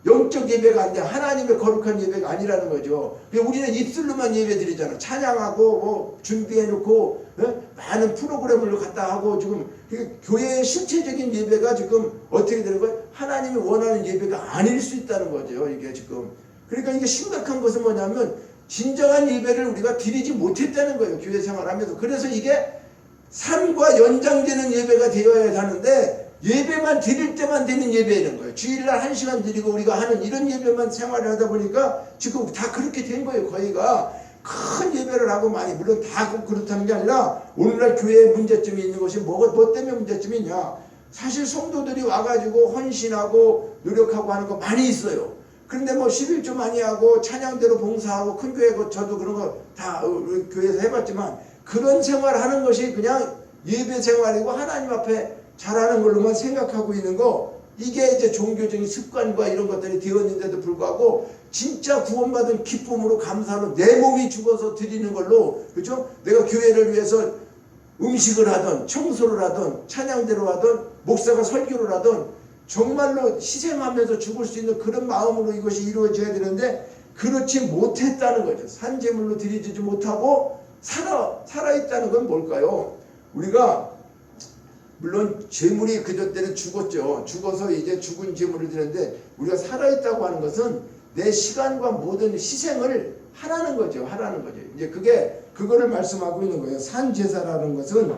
영적 예배가 안 돼. 하나님의 거룩한 예배가 아니라는 거죠. 우리는 입술로만 예배 드리잖아. 찬양하고 뭐 준비해놓고 많은 프로그램을 갖다 하고 지금 교회의 실체적인 예배가 지금 어떻게 되는 거예요? 하나님이 원하는 예배가 아닐 수 있다는 거죠. 이게 지금. 그러니까 이게 심각한 것은 뭐냐면 진정한 예배를 우리가 드리지 못했다는 거예요. 교회 생활하면서. 그래서 이게 삶과 연장되는 예배가 되어야 하는데 예배만 드릴 때만 되는 예배인 거예요. 주일날 1시간 드리고 우리가 하는 이런 예배만 생활을 하다 보니까 지금 다 그렇게 된 거예요. 거의가 큰 예배를 하고 많이 물론 다 그렇다는 게 아니라 오늘날 교회에 문제점이 있는 것이 뭐 때문에 문제점이 있냐. 사실 성도들이 와가지고 헌신하고 노력하고 하는 거 많이 있어요. 그런데 뭐 11조 많이 하고 찬양대로 봉사하고 큰 교회 저도 그런 거 다 교회에서 해봤지만 그런 생활하는 것이 그냥 예배 생활이고 하나님 앞에 잘하는 걸로만 생각하고 있는 거 이게 이제 종교적인 습관과 이런 것들이 되었는데도 불구하고 진짜 구원받은 기쁨으로 감사로 내 몸이 죽어서 드리는 걸로 그렇죠? 내가 교회를 위해서 음식을 하든 청소를 하든 찬양대로 하든 목사가 설교를 하든 정말로 희생하면서 죽을 수 있는 그런 마음으로 이것이 이루어져야 되는데 그렇지 못했다는 거죠. 산제물로 드리지 못하고 살아있다는 건 뭘까요? 우리가 물론 제물이 그저 때는 죽었죠. 죽어서 이제 죽은 제물을 드리는데 우리가 살아있다고 하는 것은 내 시간과 모든 희생을 하라는 거죠. 하라는 거죠. 이제 그거를 말씀하고 있는 거예요. 산제사라는 것은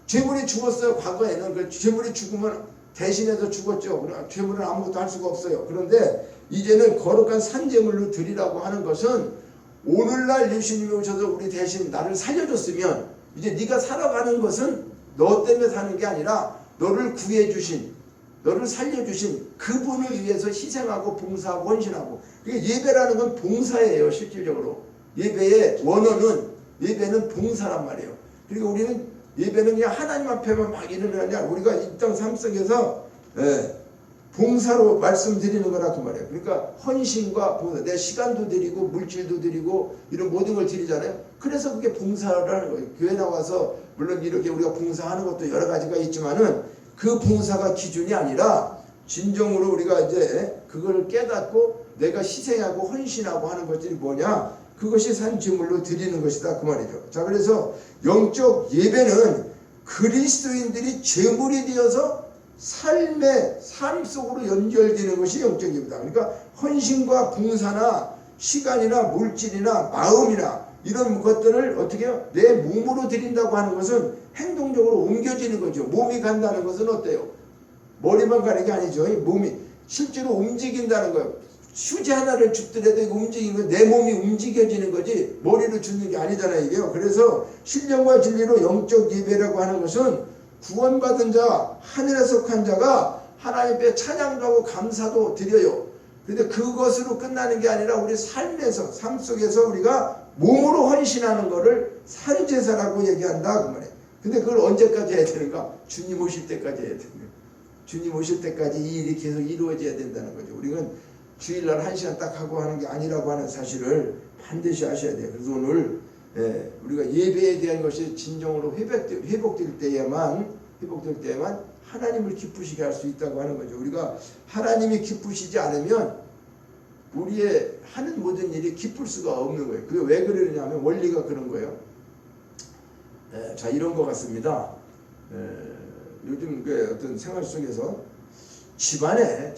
제물이 죽었어요. 과거에는 그 제물이 죽으면 대신해서 죽었죠. 제물은 아무것도 할 수가 없어요. 그런데 이제는 거룩한 산제물로 드리라고 하는 것은 오늘날 예수님이 오셔서 우리 대신 나를 살려줬으면 이제 네가 살아가는 것은 너 때문에 사는 게 아니라 너를 구해주신 너를 살려주신 그분을 위해서 희생하고 봉사하고 헌신하고 예배라는 건 봉사예요. 실질적으로 예배의 원어는 예배는 봉사란 말이에요. 그리고 우리는 예배는 그냥 하나님 앞에만 막 이러는 게 아니라 우리가 이 땅 삶 속에서 봉사로 말씀드리는 거라 그 말이에요. 그러니까 헌신과 봉사, 내 시간도 드리고 물질도 드리고 이런 모든 걸 드리잖아요. 그래서 그게 봉사를 하는 거예요. 교회 나와서 물론 이렇게 우리가 봉사하는 것도 여러 가지가 있지만은 그 봉사가 기준이 아니라 진정으로 우리가 이제 그거를 깨닫고 내가 희생하고 헌신하고 하는 것들이 뭐냐? 그것이 산제물로 드리는 것이다 그 말이죠. 자, 그래서 영적 예배는 그리스도인들이 제물이 되어서 삶 속으로 연결되는 것이 영적 예배다. 그러니까 헌신과 봉사나 시간이나 물질이나 마음이나 이런 것들을 어떻게 해요? 내 몸으로 드린다고 하는 것은 행동적으로 옮겨지는 거죠. 몸이 간다는 것은 어때요? 머리만 가는 게 아니죠. 몸이 실제로 움직인다는 거예요. 휴지 하나를 줍더라도 이거 움직이는 거, 내 몸이 움직여지는 거지 머리로 줍는 게 아니잖아요. 이게요. 그래서 신령과 진리로 영적 예배라고 하는 것은 구원받은 자, 하늘에 속한 자가 하나님 앞에 찬양도 하고 감사도 드려요. 그런데 그것으로 끝나는 게 아니라 우리 삶에서, 삶 속에서 우리가 몸으로 헌신하는 것을 산제사라고 얘기한다 그 말이에요. 근데 그걸 언제까지 해야 되는가? 주님 오실 때까지 해야 되는 거예요. 주님 오실 때까지 이 일이 계속 이루어져야 된다는 거죠. 우리는 주일날 1시간 딱 하고 하는 게 아니라고 하는 사실을 반드시 아셔야 돼요. 그래서 오늘 우리가 예배에 대한 것이 진정으로 회복될 때에만 하나님을 기쁘시게 할 수 있다고 하는 거죠. 우리가 하나님이 기쁘시지 않으면 우리의 하는 모든 일이 기쁠 수가 없는 거예요. 그게 왜 그러냐면 원리가 그런 거예요. 자, 이런 것 같습니다. 요즘 그 어떤 생활 속에서 집안에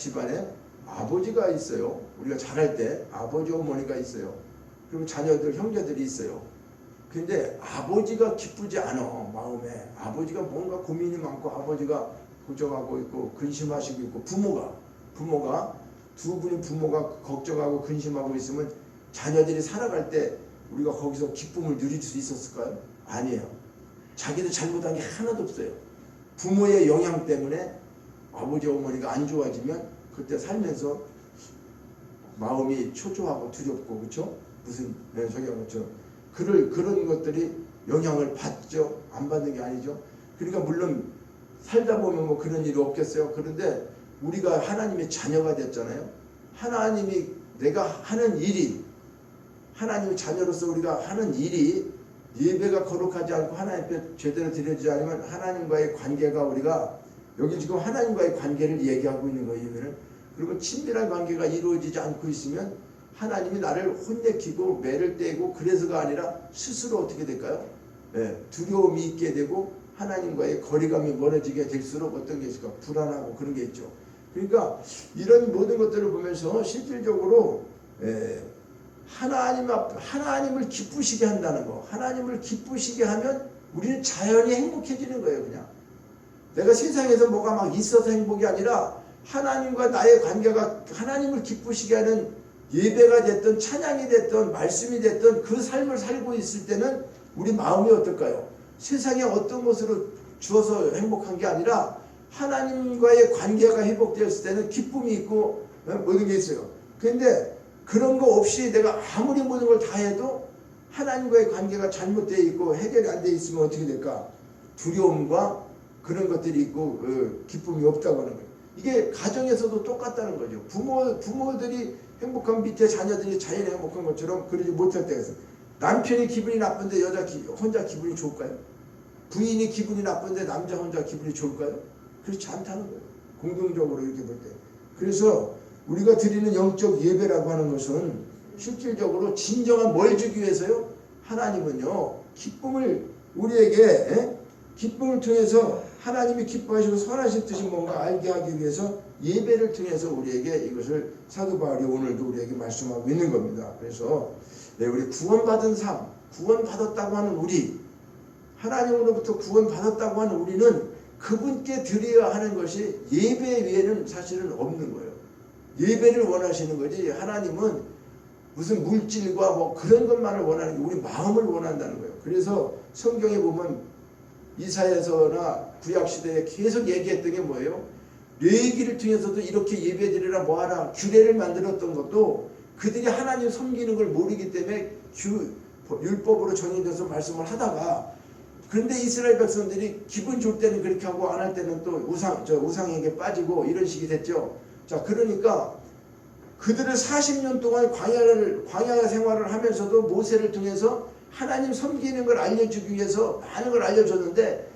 아버지가 있어요. 우리가 자랄 때 아버지 어머니가 있어요. 그리고 자녀들 형제들이 있어요. 근데 아버지가 기쁘지 않아. 마음에 아버지가 뭔가 고민이 많고 아버지가 걱정하고 있고 근심하시고 있고 부모가 두 분이 부모가 걱정하고 근심하고 있으면 자녀들이 살아갈 때 우리가 거기서 기쁨을 누릴 수 있었을까요? 아니에요. 자기도 잘못한 게 하나도 없어요. 부모의 영향 때문에 아버지 어머니가 안 좋아지면 그때 살면서 마음이 초조하고 두렵고 그렇죠? 무슨 저기하고 그런 것들이 영향을 받죠. 안 받는 게 아니죠. 그러니까 물론 살다 보면 뭐 그런 일이 없겠어요. 그런데 우리가 하나님의 자녀가 됐잖아요. 하나님이 내가 하는 일이 하나님의 자녀로서 우리가 하는 일이 예배가 거룩하지 않고 하나님 앞에 제대로 드려지지 않으면 하나님과의 관계가 우리가 여기 지금 하나님과의 관계를 얘기하고 있는 거예요. 예배는. 그리고 친밀한 관계가 이루어지지 않고 있으면 하나님이 나를 혼내키고 매를 떼고 그래서가 아니라 스스로 어떻게 될까요? 두려움이 있게 되고 하나님과의 거리감이 멀어지게 될수록 어떤 게 있을까? 불안하고 그런 게 있죠. 그러니까 이런 모든 것들을 보면서 실질적으로 하나님을 기쁘시게 한다는 거. 하나님을 기쁘시게 하면 우리는 자연히 행복해지는 거예요. 그냥 내가 세상에서 뭐가 막 있어서 행복이 아니라 하나님과 나의 관계가 하나님을 기쁘시게 하는 예배가 됐든 찬양이 됐든 말씀이 됐든 그 삶을 살고 있을 때는 우리 마음이 어떨까요? 세상에 어떤 것으로 주어서 행복한 게 아니라 하나님과의 관계가 회복되었을 때는 기쁨이 있고 모든 게 있어요. 그런데 그런 거 없이 내가 아무리 모든 걸 다 해도 하나님과의 관계가 잘못되어 있고 해결이 안 되어 있으면 어떻게 될까? 두려움과 그런 것들이 있고 기쁨이 없다고 하는 거예요. 이게 가정에서도 똑같다는 거죠. 부모들이 행복한 밑에 자녀들이 자연히 행복한 것처럼 그러지 못할 때가 있어요. 남편이 기분이 나쁜데 여자 혼자 기분이 좋을까요? 부인이 기분이 나쁜데 남자 혼자 기분이 좋을까요? 그렇지 않다는 거예요. 공동적으로 이렇게 볼 때. 그래서 우리가 드리는 영적 예배라고 하는 것은 실질적으로 진정한 뭘 주기 위해서요? 하나님은요. 기쁨을 우리에게 기쁨을 통해서 하나님이 기뻐하시고 선하신 뜻이 뭔가 알게 하기 위해서 예배를 통해서 우리에게 이것을 사도 바울이 오늘도 우리에게 말씀하고 있는 겁니다. 그래서 우리 구원받은 삶, 구원받았다고 하는 우리, 하나님으로부터 구원받았다고 하는 우리는 그분께 드려야 하는 것이 예배 외에는 사실은 없는 거예요. 예배를 원하시는 거지 하나님은 무슨 물질과 뭐 그런 것만을 원하는 게 우리 마음을 원한다는 거예요. 그래서 성경에 보면 이사야서나 구약시대에 계속 얘기했던 게 뭐예요? 레위기를 통해서도 이렇게 예배드리라 뭐하라 규례를 만들었던 것도 그들이 하나님 섬기는 걸 모르기 때문에 율법으로 정해져서 말씀을 하다가 그런데 이스라엘 백성들이 기분 좋을 때는 그렇게 하고 안 할 때는 또 우상에게 빠지고 이런 식이 됐죠. 자, 그러니까 그들을 40년 동안 광야 생활을 하면서도 모세를 통해서 하나님 섬기는 걸 알려주기 위해서 많은 걸 알려줬는데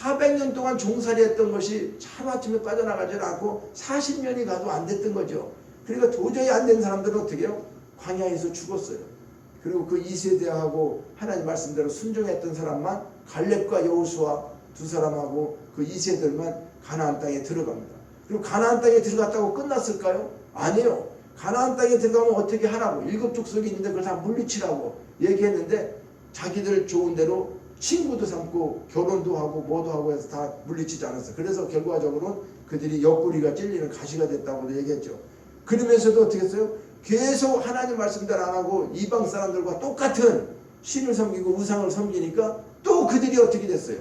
400년 동안 종살이 했던 것이 하루아침에 빠져나가지 않고 40년이 가도 안 됐던 거죠. 그러니까 도저히 안 된 사람들은 어떻게 해요? 광야에서 죽었어요. 그리고 그 2세대하고 하나님 말씀대로 순종했던 사람만 갈렙과 여호수아 두 사람하고 그 2세들만 가나안 땅에 들어갑니다. 그리고 가나안 땅에 들어갔다고 끝났을까요? 아니에요. 가나안 땅에 들어가면 어떻게 하라고, 7족속이 있는데 그걸 다 물리치라고 얘기했는데 자기들 좋은 대로 친구도 삼고 결혼도 하고 뭐도 하고 해서 다 물리치지 않았어요. 그래서 결과적으로는 그들이 옆구리가 찔리는 가시가 됐다고도 얘기했죠. 그러면서도 어떻게 했어요? 계속 하나님 말씀대로 안 하고 이방 사람들과 똑같은 신을 섬기고 우상을 섬기니까 또 그들이 어떻게 됐어요?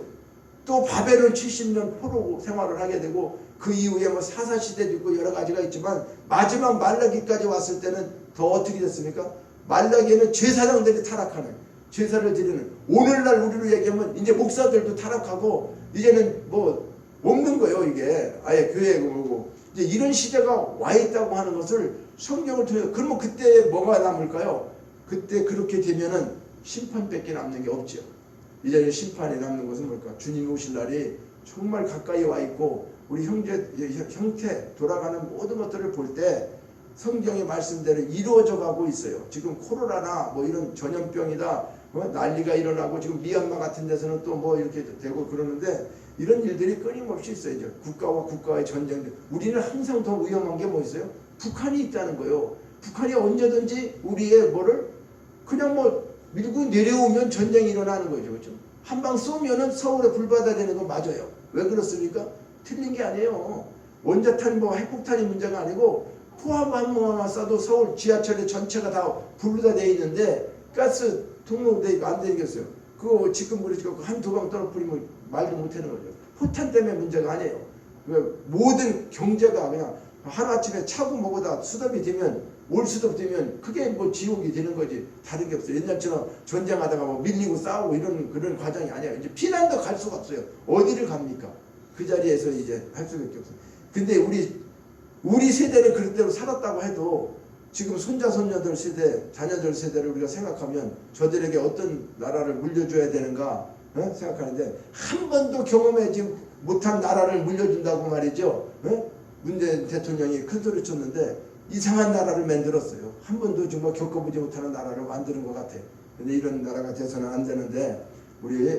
또 바벨론 70년 포로 생활을 하게 되고 그 이후에 뭐 사사시대도 있고 여러 가지가 있지만 마지막 말라기까지 왔을 때는 더 어떻게 됐습니까? 말라기에는 제사장들이 타락하는, 제사를 드리는, 오늘날 우리로 얘기하면 이제 목사들도 타락하고 이제는 뭐 없는 거예요. 이게 아예 교회에 오고 이제 이런 시대가 와 있다고 하는 것을 성경을 통해. 그러면 그때 뭐가 남을까요? 그때 그렇게 되면은 심판밖에 남는 게 없죠. 이제는 심판이 남는 것은 뭘까? 주님 오실 날이 정말 가까이 와 있고 우리 형태 돌아가는 모든 것들을 볼 때 성경의 말씀대로 이루어져 가고 있어요. 지금 코로나나 뭐 이런 전염병이다 난리가 일어나고 지금 미얀마 같은 데서는 또 뭐 이렇게 되고 그러는데 이런 일들이 끊임없이 있어요. 이제 국가와 국가의 전쟁들. 우리는 항상 더 위험한 게 뭐 있어요? 북한이 있다는 거예요. 북한이 언제든지 우리의 뭐를 그냥 뭐 밀고 내려오면 전쟁이 일어나는 거죠. 그렇죠? 한 방 쏘면은 서울에 불바다 되는 거 맞아요. 왜 그렇습니까? 틀린 게 아니에요. 원자탄 뭐 핵폭탄이 문제가 아니고 포함 한 번만 쏴도 서울 지하철의 전체가 다 불로 다 돼 있는데 가스 통로돼 안 되겠어요. 그거 지금 우리 한두 방 떨어뜨리면 말도 못하는 거죠. 포탄 때문에 문제가 아니에요. 모든 경제가 그냥 하루아침에 차고 뭐보다 수답이 되면 올 수답 되면 그게 뭐 지옥이 되는 거지 다른 게 없어요. 옛날처럼 전쟁하다가 뭐 밀리고 싸우고 이런 그런 과정이 아니에요. 이제 피난도 갈 수가 없어요. 어디를 갑니까? 그 자리에서 이제 할 수밖에 없어요. 근데 우리 세대는 그대로 살았다고 해도 지금 손자 손녀들 세대, 자녀들 세대를 우리가 생각하면 저들에게 어떤 나라를 물려줘야 되는가 생각하는데 한 번도 경험하지 못한 나라를 물려준다고 말이죠. 문재인 대통령이 큰 소리 쳤는데 이상한 나라를 만들었어요. 한 번도 정말 겪어보지 못하는 나라를 만드는 것 같아요. 근데 이런 나라가 돼서는 안 되는데 우리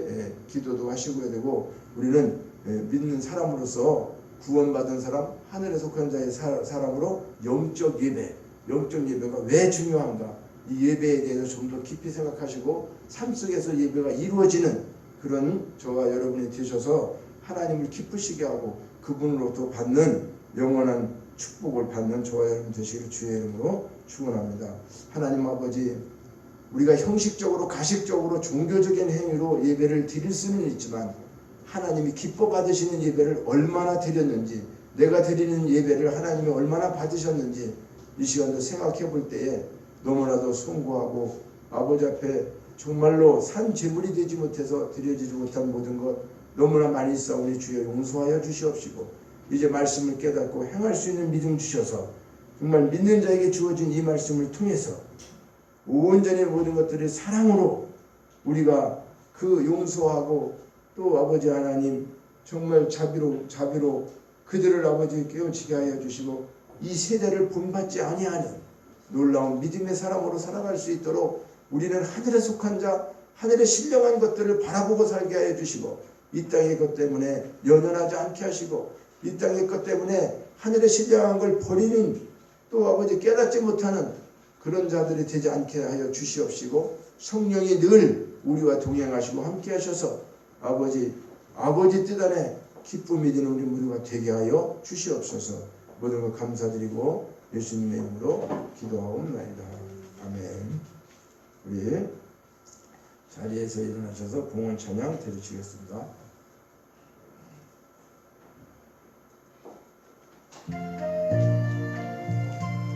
기도도 하시고야 되고 우리는 믿는 사람으로서 구원받은 사람, 하늘에 속한 자의 사람으로 영적 예배가 왜 중요한가? 이 예배에 대해서 좀 더 깊이 생각하시고 삶 속에서 예배가 이루어지는 그런 저와 여러분이 되셔서 하나님을 기쁘시게 하고 그분으로부터 받는 영원한 축복을 받는 저와 여러분 되시기를 주의 이름으로 축원합니다. 하나님 아버지, 우리가 형식적으로 가식적으로 종교적인 행위로 예배를 드릴 수는 있지만 하나님이 기뻐 받으시는 예배를 얼마나 드렸는지, 내가 드리는 예배를 하나님이 얼마나 받으셨는지 이 시간도 생각해 볼 때에 너무나도 송구하고 아버지 앞에 정말로 산 제물이 되지 못해서 드려지지 못한 모든 것 너무나 많이 있사오니 주여 용서하여 주시옵시고 이제 말씀을 깨닫고 행할 수 있는 믿음 주셔서 정말 믿는 자에게 주어진 이 말씀을 통해서 온전히 모든 것들이 사랑으로 우리가 그 용서하고 또 아버지 하나님 정말 자비로 그들을 아버지 깨우치게 하여 주시고 이 세대를 본받지 아니하는 놀라운 믿음의 사람으로 살아갈 수 있도록 우리는 하늘에 속한 자, 하늘에 신령한 것들을 바라보고 살게 하여 주시고 이 땅의 것 때문에 연연하지 않게 하시고 이 땅의 것 때문에 하늘에 신령한 걸 버리는 또 아버지 깨닫지 못하는 그런 자들이 되지 않게 하여 주시옵시고 성령이 늘 우리와 동행하시고 함께 하셔서 아버지 뜻 안에 기쁨이 되는 우리 모두가 되게 하여 주시옵소서. 모든 것 감사드리고 예수님의 이름으로 기도하옵나이다. 아멘. 우리 자리에서 일어나셔서 봉헌 찬양 드리시겠습니다.